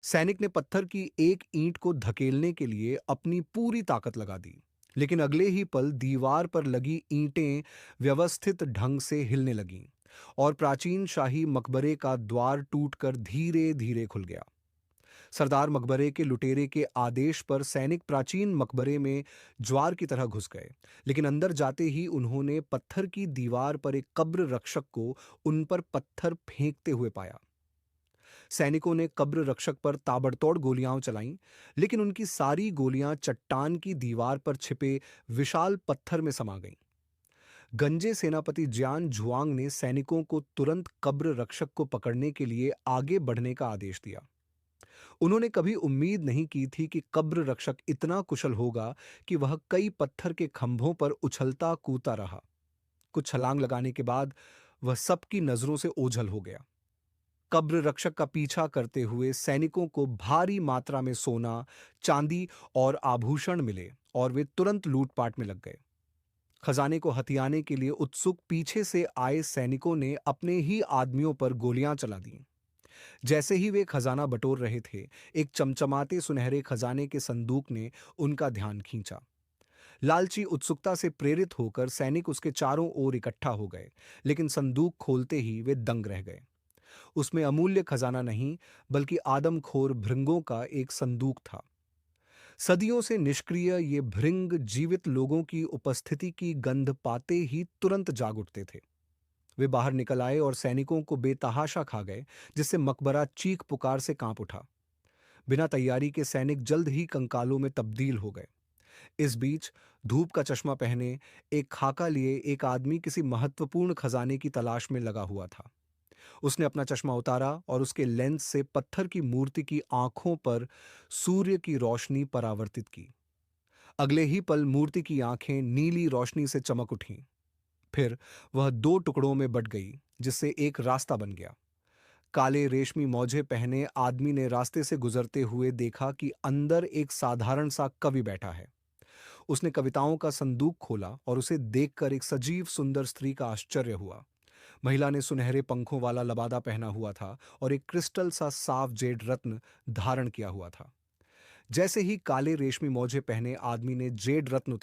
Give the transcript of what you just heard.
सैनिक ने पत्थर की एक ईंट को धकेलने के लिए अपनी पूरी ताकत लगा दी, लेकिन अगले ही पल दीवार पर लगी ईंटें व्यवस्थित ढंग से हिलने लगीं और प्राचीन शाही मकबरे का द्वार टूटकर धीरे धीरे खुल गया। सरदार मकबरे के लुटेरे के आदेश पर सैनिक प्राचीन मकबरे में ज्वार की तरह घुस गए, लेकिन अंदर जाते ही उन्होंने पत्थर की दीवार पर एक कब्र रक्षक को उन पर पत्थर फेंकते हुए पाया। सैनिकों ने कब्र रक्षक पर ताबड़तोड़ गोलियां चलाईं, लेकिन उनकी सारी गोलियां चट्टान की दीवार पर छिपे विशाल पत्थर में समा गईं। गंजे सेनापति जियान जुआंग ने सैनिकों को तुरंत कब्र रक्षक को पकड़ने के लिए आगे बढ़ने का आदेश दिया। उन्होंने कभी उम्मीद नहीं की थी कि कब्र रक्षक इतना कुशल होगा कि वह कई पत्थर के खंभों पर उछलता कूदता रहा। कुछ छलांग लगाने के बाद वह सबकी नजरों से ओझल हो गया। कब्र रक्षक का पीछा करते हुए सैनिकों को भारी मात्रा में सोना, चांदी और आभूषण मिले और वे तुरंत लूटपाट में लग गए। खजाने को हथियाने के लिए उत्सुक पीछे से आए सैनिकों ने अपने ही आदमियों पर गोलियां चला दी। जैसे ही वे खजाना बटोर रहे थे, एक चमचमाते सुनहरे खजाने के संदूक ने उनका ध्यान खींचा। लालची उत्सुकता से प्रेरित होकर सैनिक उसके चारों ओर इकट्ठा हो गए, लेकिन संदूक खोलते ही वे दंग रह गए। उसमें अमूल्य खजाना नहीं, बल्कि आदमखोर भृंगों का एक संदूक था। सदियों से निष्क्रिय ये भृंग जीवित लोगों की उपस्थिति की गंध पाते ही तुरंत जाग उठते थे। वे बाहर निकल आए और सैनिकों को बेतहाशा खा गए, जिससे मकबरा चीख पुकार से कांप उठा। बिना तैयारी के सैनिक जल्द ही कंकालों में तब्दील हो गए। इस बीच धूप का चश्मा पहने, एक खाका लिए एक आदमी किसी महत्वपूर्ण खजाने की तलाश में लगा हुआ था। उसने अपना चश्मा उतारा और उसके लेंस से पत्थर की मूर्ति की आंखों पर सूर्य की रोशनी परावर्तित की। अगले ही पल मूर्ति की आंखें नीली रोशनी से चमक उठीं। फिर वह दो टुकड़ों में बट गई, जिससे एक रास्ता बन गया। काले रेशमी मौजे पहने आदमी ने रास्ते से गुजरते हुए देखा कि अंदर एक साधारण सा कवि बैठा है। उसने कविताओं का संदूक खोला और उसे देखकर एक सजीव सुंदर स्त्री का आश्चर्य हुआ। महिला ने सुनहरे पंखों वाला लबादा पहना हुआ था और एक क्रिस्टल सा साफ जेड रत्न धारण किया हुआ था। जैसे ही काले रेशमी मौजे पहने आदमी ने जेड रत्न